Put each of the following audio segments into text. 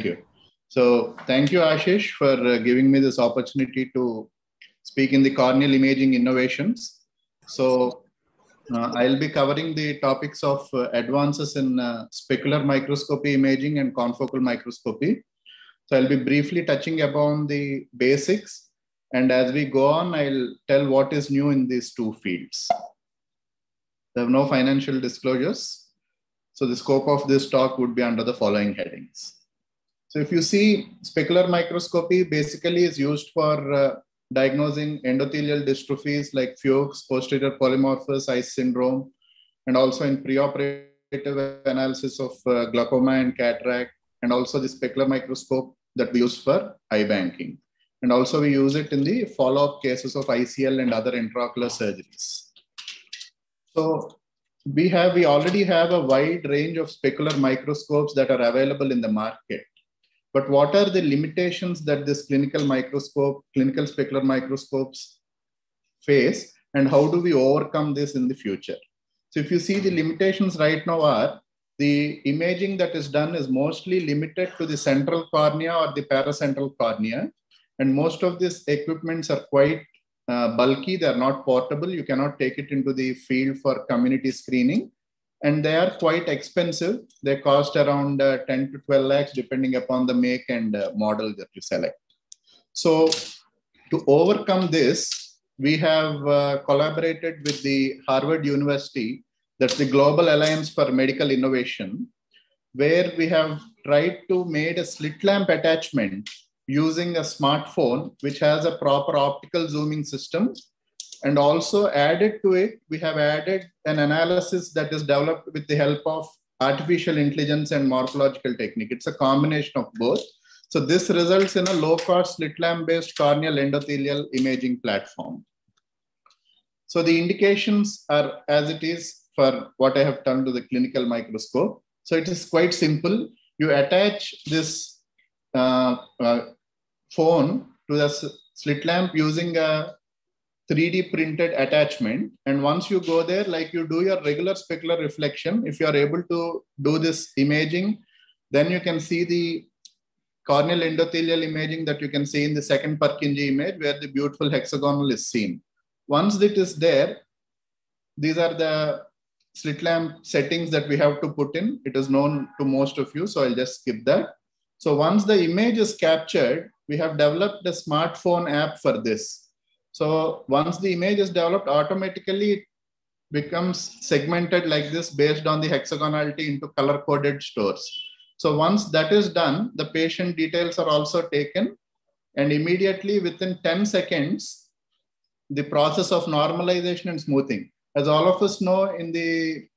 Thank you. So thank you, Ashish, for giving me this opportunity to speak in the corneal imaging innovations. So I'll be covering the topics of advances in specular microscopy imaging and confocal microscopy. So I'll be briefly touching upon the basics. And as we go on, I'll tell what is new in these two fields. There are no financial disclosures. So the scope of this talk would be under the following headings. So if you see, specular microscopy basically is used for diagnosing endothelial dystrophies like Fuchs, posterior polymorphous eyes syndrome, and also in preoperative analysis of glaucoma and cataract, and also the specular microscope that we use for eye banking. And also we use it in the follow-up cases of ICL and other intraocular surgeries. So we already have a wide range of specular microscopes that are available in the market. But what are the limitations that this clinical specular microscopes face, and how do we overcome this in the future? So if you see, the limitations right now are the imaging that is done is mostly limited to the central cornea or the paracentral cornea. And most of these equipments are quite bulky. They're not portable. You cannot take it into the field for community screening. And they are quite expensive. They cost around 10 to 12 lakhs, depending upon the make and model that you select. So to overcome this, we have collaborated with the Harvard University, that's the Global Alliance for Medical Innovation, where we have tried to make a slit lamp attachment using a smartphone, which has a proper optical zooming system. And also added to it, we have added an analysis that is developed with the help of artificial intelligence and morphological technique. It's a combination of both. So this results in a low-cost slit lamp-based corneal endothelial imaging platform. So the indications are as it is for what I have done to the clinical microscope. So it is quite simple. You attach this phone to the slit lamp using a 3D printed attachment. And once you go there, like you do your regular specular reflection, if you are able to do this imaging, then you can see the corneal endothelial imaging that you can see in the second Purkinje image, where the beautiful hexagonal is seen. Once it is there, these are the slit lamp settings that we have to put in. It is known to most of you, so I'll just skip that. So once the image is captured, we have developed a smartphone app for this. So once the image is developed, automatically it becomes segmented like this based on the hexagonality into color-coded stores. So once that is done, the patient details are also taken, and immediately within 10 seconds, the process of normalization and smoothing. As all of us know, in the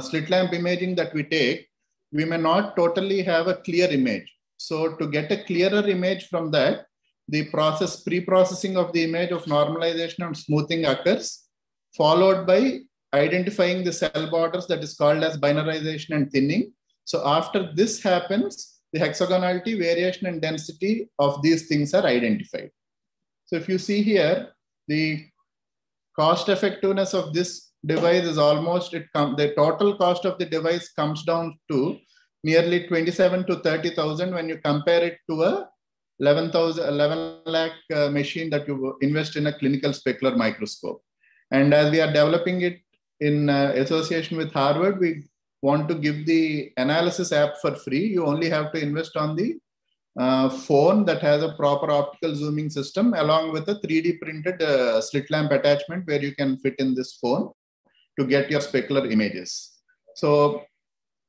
slit lamp imaging that we take, we may not totally have a clear image. So to get a clearer image from that, the pre-processing of the image of normalization and smoothing occurs, followed by identifying the cell borders, that is called as binarization and thinning. So after this happens, the hexagonality, variation, and density of these things are identified. So if you see here, the cost effectiveness of this device is almost, the total cost of the device comes down to nearly 27 to 30,000 when you compare it to a 11 lakh machine that you invest in a clinical specular microscope. And as we are developing it in association with Harvard, we want to give the analysis app for free. You only have to invest on the phone that has a proper optical zooming system, along with a 3D printed slit lamp attachment where you can fit in this phone to get your specular images. So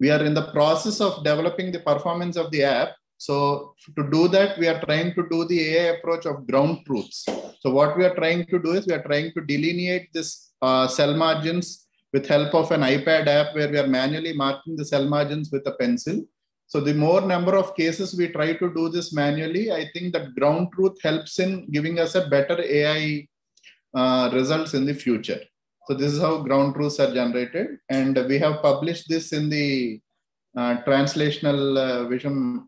we are in the process of developing the performance of the app. So to do that, we are trying to do the AI approach of ground truths. So what we are trying to do is we are trying to delineate this cell margins with help of an iPad app, where we are manually marking the cell margins with a pencil. So the more number of cases we try to do this manually, I think that ground truth helps in giving us a better AI results in the future. So this is how ground truths are generated. And we have published this in the Translational Vision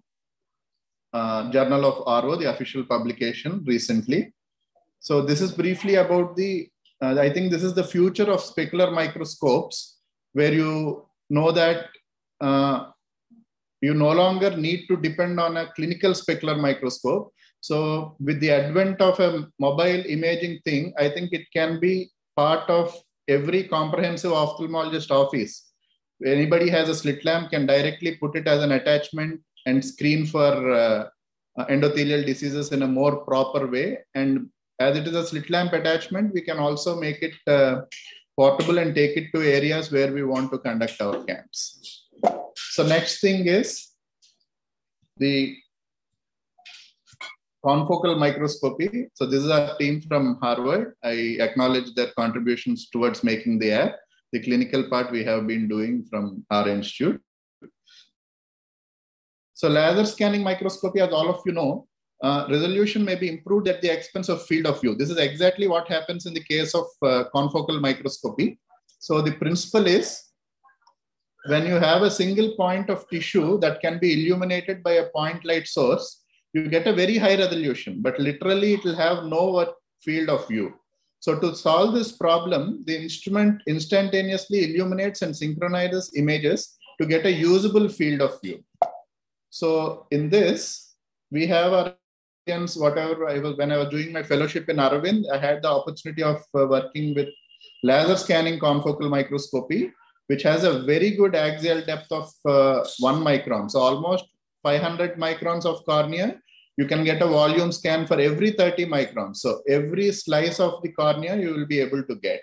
Journal of RO, the official publication recently. So this is briefly about the, I think this is the future of specular microscopes, where you know that You no longer need to depend on a clinical specular microscope. So with the advent of a mobile imaging thing, I think it can be part of every comprehensive ophthalmologist office. Anybody has a slit lamp can directly put it as an attachment and screen for endothelial diseases in a more proper way. And as it is a slit lamp attachment, we can also make it portable and take it to areas where we want to conduct our camps. So next thing is the confocal microscopy. So this is our team from Harvard. I acknowledge their contributions towards making the app. The clinical part we have been doing from our institute. So laser scanning microscopy, as all of you know, resolution may be improved at the expense of field of view. This is exactly what happens in the case of confocal microscopy. So the principle is, when you have a single point of tissue that can be illuminated by a point light source, you get a very high resolution, but literally it will have no field of view. So to solve this problem, the instrument instantaneously illuminates and synchronizes images to get a usable field of view. So in this, we have our whatever when I was doing my fellowship in Aravind, I had the opportunity of working with laser scanning confocal microscopy, which has a very good axial depth of 1 micron. So almost 500 microns of cornea. You can get a volume scan for every 30 microns. So every slice of the cornea you will be able to get.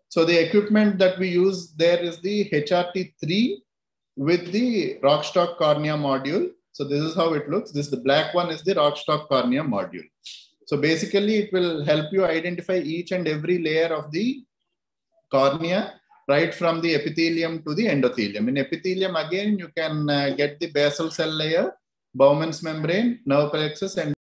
So the equipment that we use there is the HRT3 with the Rockstock cornea module. So this is how it looks. The black one is the Rockstock cornea module. So basically it will help you identify each and every layer of the cornea, right from the epithelium to the endothelium. In epithelium, again, you can get the basal cell layer, Bowman's membrane, nerve plexus, and